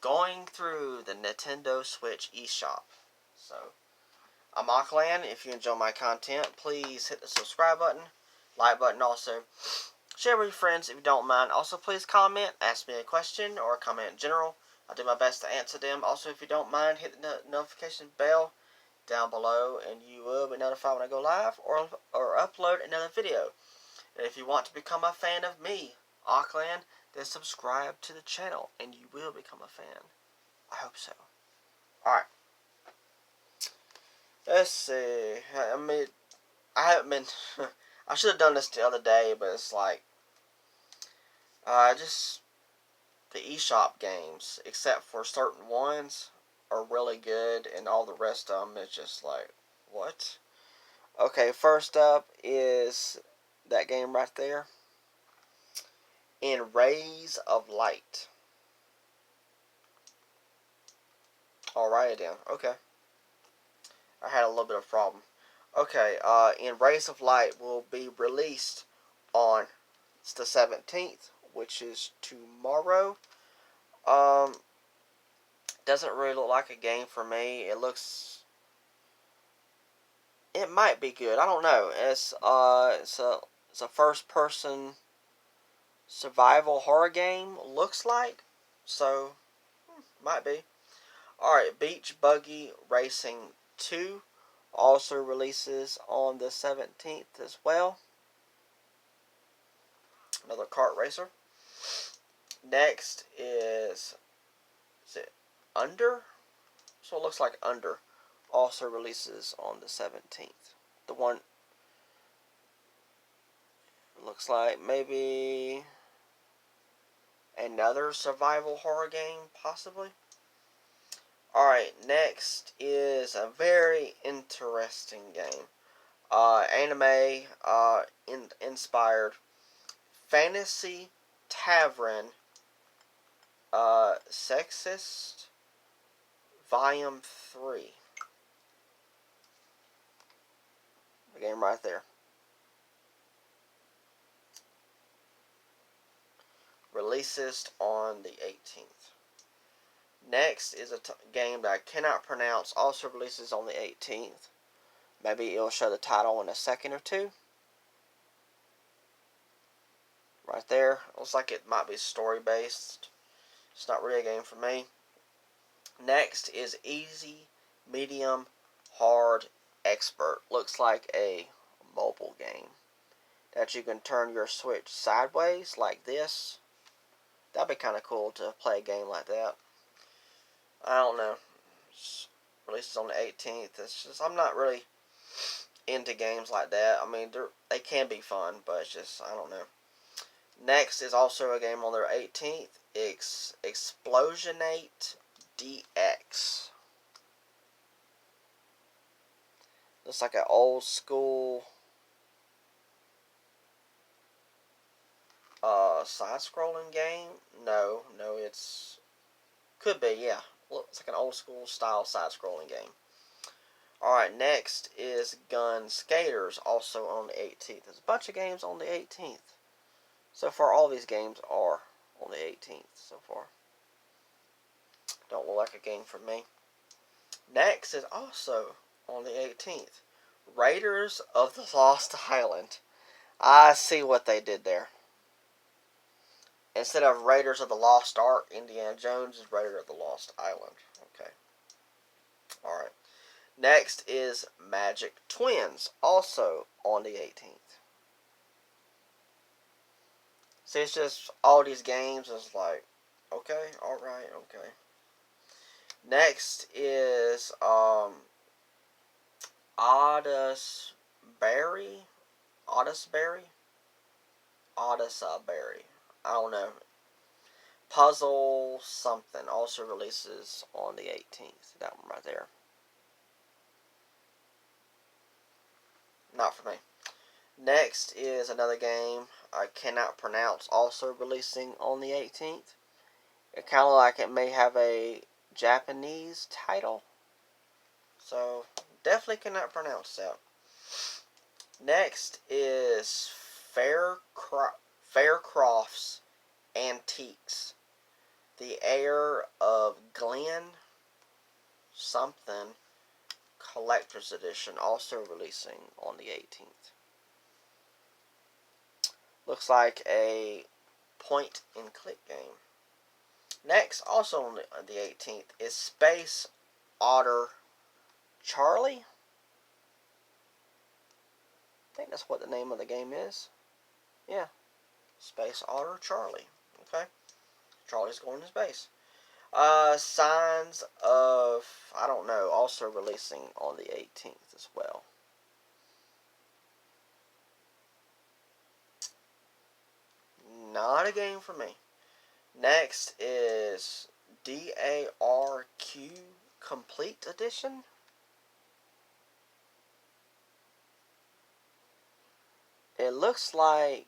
going through the Nintendo Switch eShop. So, I'm Auckland. If you enjoy my content, please hit the subscribe button, like button also. Share with your friends if you don't mind. Also, please comment, ask me a question, or comment in general. I'll do my best to answer them. Also, if you don't mind, hit the notification bell down below, and you will be notified when I go live or upload another video. And if you want to become a fan of me, Auckland, then subscribe to the channel, and you will become a fan. I hope so. Alright. Let's see. I mean, I haven't been... I should have done this the other day, but it's like... just... The eShop games, except for certain ones, are really good, and all the rest of them is just like, what? Okay, first up is that game right there. In Rays of Light. Alright then, okay. I had a little bit of a problem. Okay, In Rays of Light will be released on the 17th, which is tomorrow. Doesn't really look like a game for me. It might be good. I don't know. It's a first person survival horror game, looks like. So, might be. Alright, Beach Buggy Racing 2 also releases on the 17th as well. Another kart racer. Next is it Under? So it looks like Under also releases on the 17th. The one looks like maybe another survival horror game, possibly. Alright, next is a very interesting game. Anime inspired Fantasy Tavern Sexist Volume 3. The game right there. Releases on the 18th. Next is a game that I cannot pronounce, also releases on the 18th. Maybe it'll show the title in a second or two. Right there. Looks like it might be story based. It's not really a game for me. Next is Easy, Medium, Hard, Expert. Looks like a mobile game that you can turn your Switch sideways like this. That'd be kind of cool to play a game like that. I don't know. It's releases on the 18th. It's just, I'm not really into games like that. I mean, they can be fun, but it's just, I don't know. Next is also a game on their 18th. Explosionate DX. Looks like an old school side-scrolling game. No, it's could be, yeah. Looks like an old school style side-scrolling game. Alright, next is Gun Skaters, also on the 18th. There's a bunch of games on the 18th. So far, all these games are on the 18th so far. Don't look like a game for me. Next is also on the 18th. Raiders of the Lost Island. I see what they did there. Instead of Raiders of the Lost Ark, Indiana Jones is Raider of the Lost Island. Okay. Alright. Next is Magic Twins, also on the 18th. See, it's just all these games is like, okay, alright, okay. Next is Oddus Berry. I don't know. Puzzle something also releases on the 18th. That one right there. Not for me. Next is another game I cannot pronounce, also releasing on the 18th. It kind of like it may have a Japanese title. So, definitely cannot pronounce that. Next is Faircroft's Antiques. The Heir of Glen something Collector's Edition, also releasing on the 18th. Looks like a point-and-click game. Next, also on the 18th, is Space Otter Charlie. I think that's what the name of the game is. Yeah, Space Otter Charlie. Okay, Charlie's going to space. Signs of, I don't know, also releasing on the 18th as well. Not a game for me. Next is DARQ Complete Edition. It looks like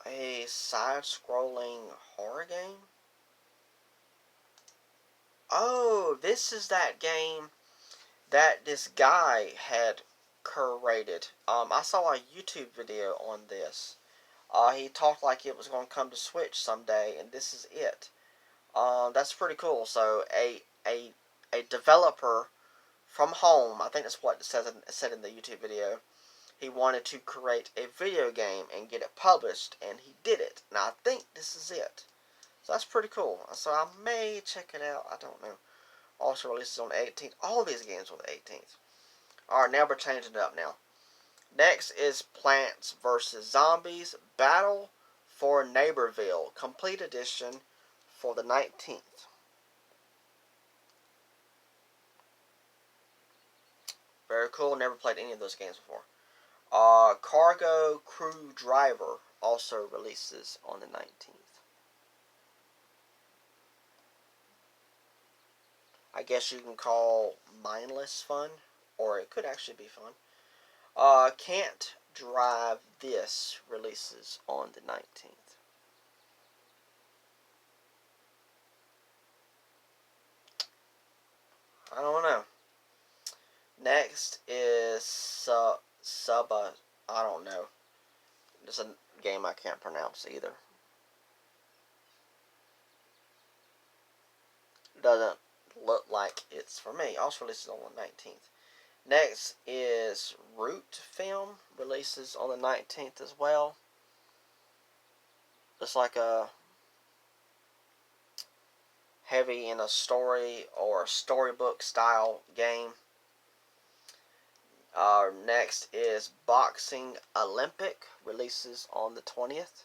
a side-scrolling horror game. Oh, this is that game that this guy had curated. I saw a YouTube video on this. He talked like it was going to come to Switch someday, and this is it. That's pretty cool. So a developer from home, I think that's what it said in the YouTube video. He wanted to create a video game and get it published, and he did it. Now I think this is it. So that's pretty cool. So I may check it out. I don't know. Also releases on the 18th. All these games on the 18th. Alright, now we're changing it up now. Next is Plants vs. Zombies Battle for Neighborville Complete Edition for the 19th. Very cool. Never played any of those games before. Cargo Crew Driver also releases on the 19th. I guess you can call mindless fun, or it could actually be fun. Can't Drive This releases on the 19th. I don't know. Next is Suba. I don't know. It's a game I can't pronounce either. Doesn't look like it's for me. Also releases on the 19th. Next is Root Film. Releases on the 19th as well. It's like a heavy in a story or storybook style game. Next is Boxing Olympic. Releases on the 20th.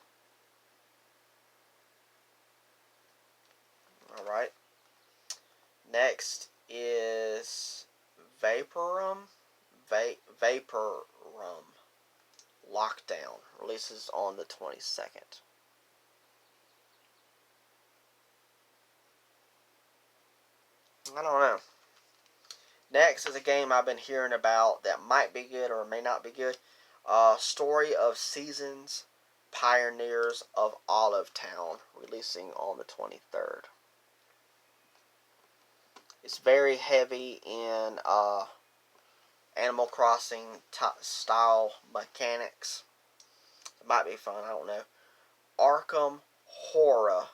Alright. Next is Vaporum. Vaporum Lockdown. Releases on the 22nd. I don't know. Next is a game I've been hearing about that might be good or may not be good. Story of Seasons, Pioneers of Olive Town, releasing on the 23rd. It's very heavy in Animal Crossing style mechanics. It might be fun, I don't know. Arkham Horror,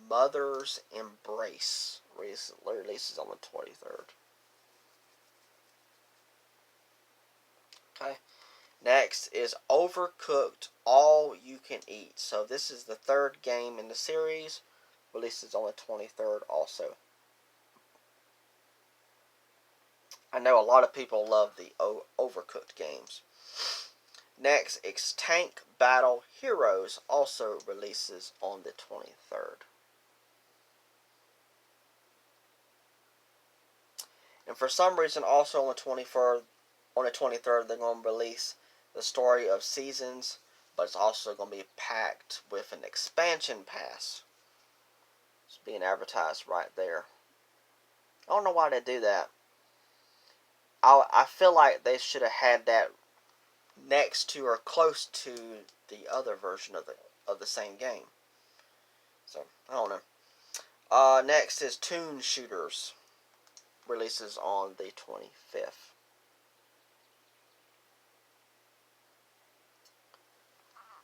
Mother's Embrace, releases on the 23rd. Okay. Next is Overcooked All You Can Eat. So this is the third game in the series. Releases on the 23rd also. I know a lot of people love the Overcooked games. Next is Tank Battle Heroes. Also releases on the 23rd. And for some reason also on the 23rd, they're going to release the Story of Seasons, but it's also going to be packed with an expansion pass. It's being advertised right there. I don't know why they do that. I feel like they should have had that next to or close to the other version of the same game. So I don't know. Next is Toon Shooters. Releases on the 25th.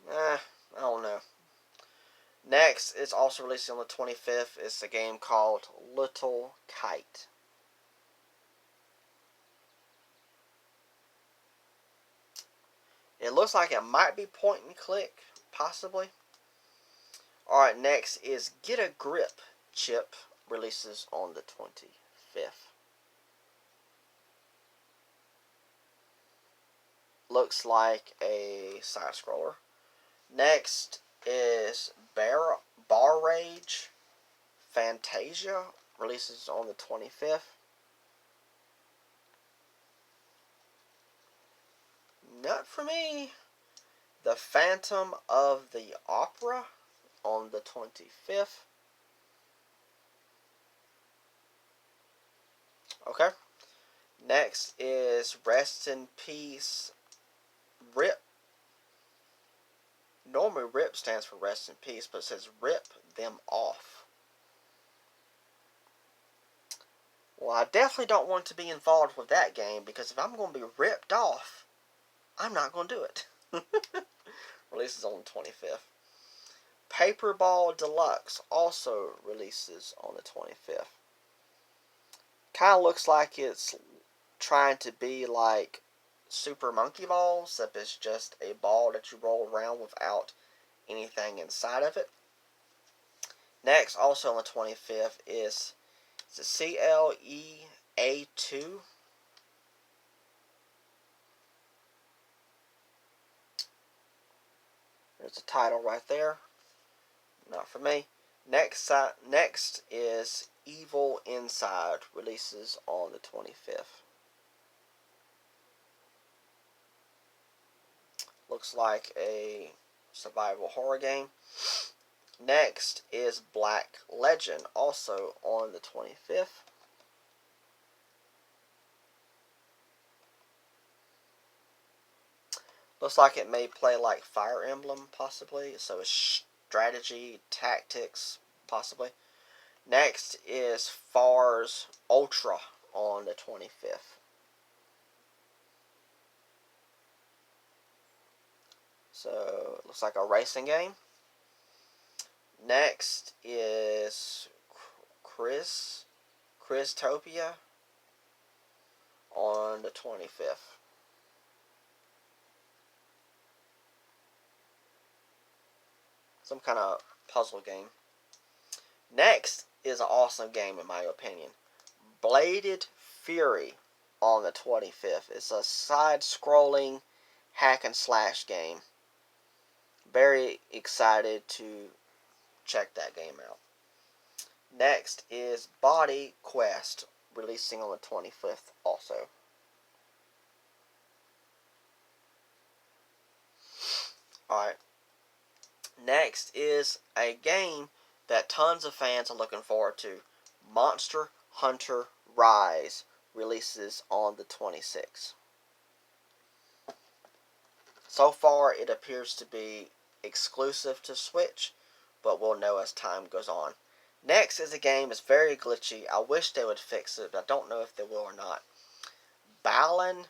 I don't know. Next, it's also releasing on the 25th. It's a game called Little Kite. It looks like it might be point and click, possibly. Alright, next is Get a Grip chip, releases on the 25th. Looks like a side scroller. Next is Bar Rage Fantasia, releases on the 25th. Not for me. The Phantom of the Opera on the 25th. Okay. Next is Rest in Peace RIP. Normally RIP stands for Rest in Peace, but it says Rip Them Off. Well, I definitely don't want to be involved with that game, because if I'm going to be ripped off, I'm not going to do it. Releases on the 25th. Paperball Deluxe also releases on the 25th. Kind of looks like it's trying to be like Super Monkey Ball, except it's just a ball that you roll around without anything inside of it. Next, also on the 25th, is the CLEA2. There's the title right there. Not for me. Next is Evil Inside, releases on the 25th. Looks like a survival horror game. Next is Black Legend, also on the 25th. Looks like it may play like Fire Emblem, possibly. So it's strategy, tactics, possibly. Next is Fars Ultra on the 25th. So it looks like a racing game. Next is Christopia on the 25th. Some kind of puzzle game. Next is an awesome game in my opinion. Bladed Fury on the 25th. It's a side-scrolling hack and slash game. Very excited to check that game out. Next is Body Quest, releasing on the 25th also. Alright. Next is a game that tons of fans are looking forward to. Monster Hunter Rise releases on the 26th. So far, it appears to be exclusive to Switch, but we'll know as time goes on. Next is a game that's very glitchy. I wish they would fix it, but I don't know if they will or not. Balan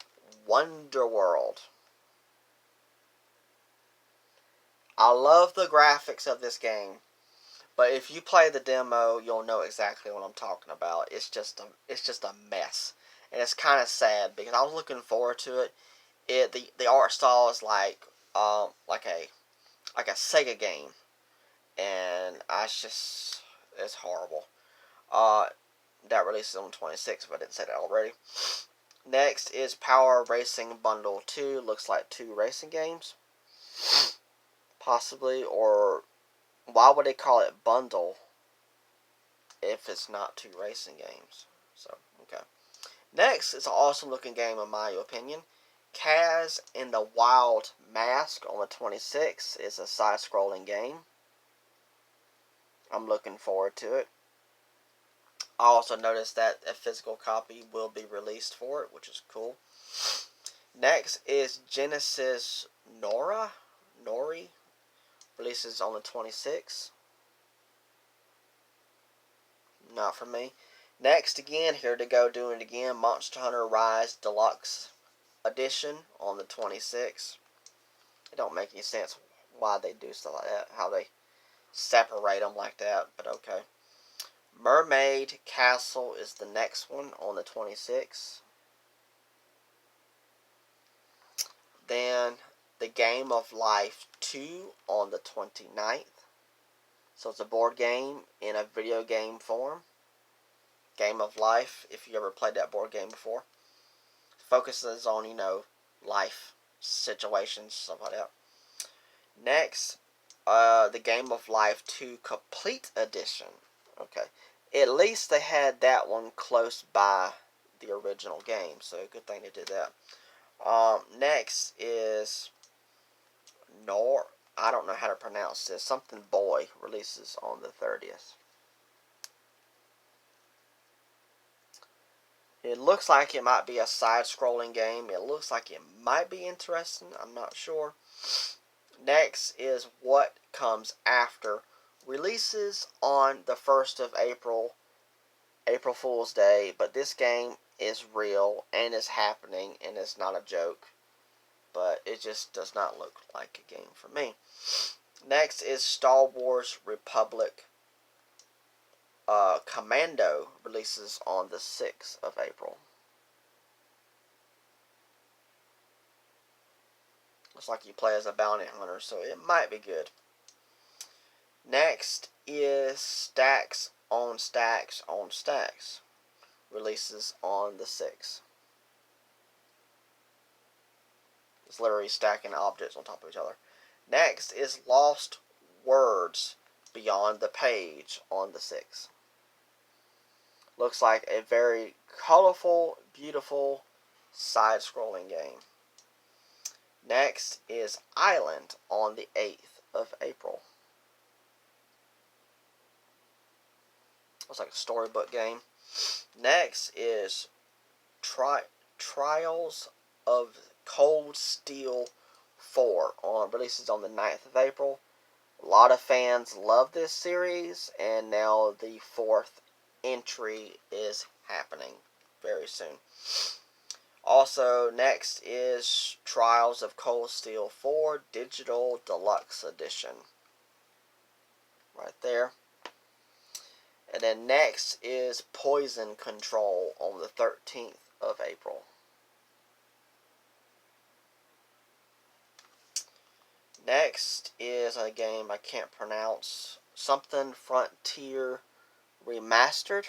Wonderworld. I love the graphics of this game, but if you play the demo, you'll know exactly what I'm talking about. It's just a mess, and it's kind of sad because I was looking forward to it. The art style is like a Sega game, and it's horrible. That releases on 26th, if I didn't say that already. Next is Power Racing Bundle 2. Looks like 2 racing games. Possibly, or why would they call it bundle if it's not 2 racing games? So, okay. Next is an awesome looking game in my opinion. Kaz and the Wild Mask on the 26th is a side-scrolling game. I'm looking forward to it. I also noticed that a physical copy will be released for it, which is cool. Next is Genesis Nori, releases on the 26th. Not for me. Next again, here to go doing it again, Monster Hunter Rise Deluxe Edition on the 26th. It don't make any sense why they do stuff like that, how they separate them like that, but okay. Mermaid Castle is the next one on the 26th. Then the Game of Life 2 on the 29th. So it's a board game in a video game form. Game of Life, if you ever played that board game before. Focuses on, life situations, stuff like that. Next, the Game of Life 2 Complete Edition. Okay. At least they had that one close by the original game, so good thing they did that. Next is I don't know how to pronounce this. Something Boy releases on the 30th. It looks like it might be a side-scrolling game. It looks like it might be interesting. I'm not sure. Next is What Comes After. Releases on the 1st of April, April Fool's Day, but this game is real and is happening and it's not a joke. But it just does not look like a game for me. Next is Star Wars Republic Commando, releases on the 6th of April. Looks like you play as a bounty hunter, so it might be good. Next is Stacks on Stacks on Stacks, releases on the 6th. It's literally stacking objects on top of each other. Next is Lost Words Beyond the Page on the 6th. Looks like a very colorful, beautiful, side-scrolling game. Next is Island on the 8th of April. Looks like a storybook game. Next is Trials of Cold Steel 4 releases on the 9th of April. A lot of fans love this series, and now the 4th entry is happening very soon. Also, next is Trials of Cold Steel 4 Digital Deluxe Edition. Right there. And then next is Poison Control on the 13th of April. Next is a game I can't pronounce. Something Frontier Remastered.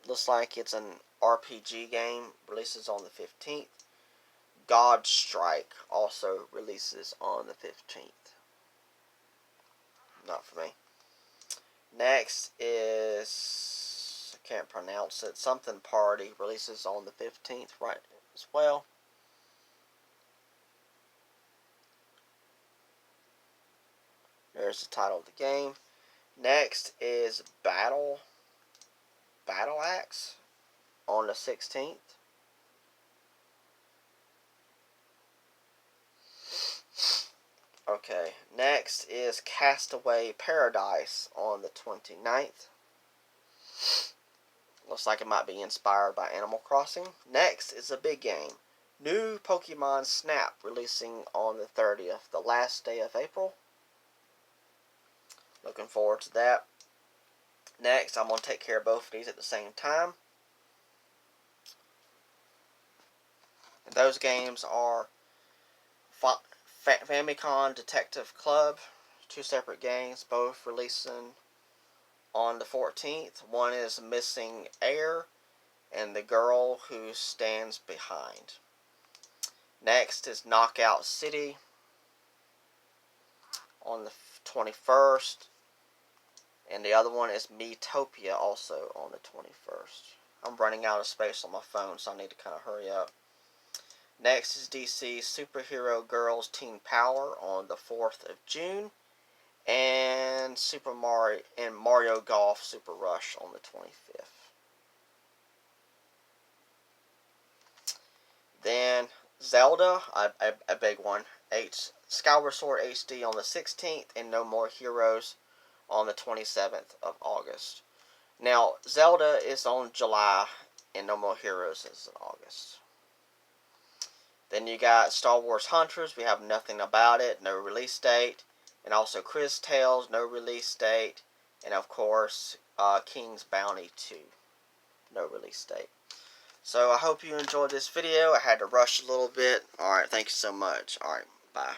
Looks like it's an RPG game. Releases on the 15th. God Strike also releases on the 15th. Not for me. Next is, I can't pronounce it, Something Party releases on the 15th right as well. There's the title of the game. Next is Battle Axe on the 16th. Okay, next is Castaway Paradise on the 29th. Looks like it might be inspired by Animal Crossing. Next is a big game. New Pokemon Snap releasing on the 30th, the last day of April. Looking forward to that. Next, I'm going to take care of both of these at the same time. And those games are Famicom Detective Club, 2 separate games, both releasing on the 14th. One is Missing Air and The Girl Who Stands Behind. Next is Knockout City on the 21st. And the other one is Metopia, also on the 21st. I'm running out of space on my phone, so I need to kind of hurry up. Next is DC Superhero Girls Teen Power on the 4th of June. And Mario Golf Super Rush on the 25th. Then Zelda, a big one. Skyward Sword HD on the 16th, and No More Heroes on the 27th of August. Now, Zelda is on July, and No More Heroes is in August. Then you got Star Wars Hunters. We have nothing about it, no release date. And also Chris Tales, no release date. And of course, King's Bounty 2, no release date. So I hope you enjoyed this video. I had to rush a little bit. Alright, thank you so much. Alright, bye.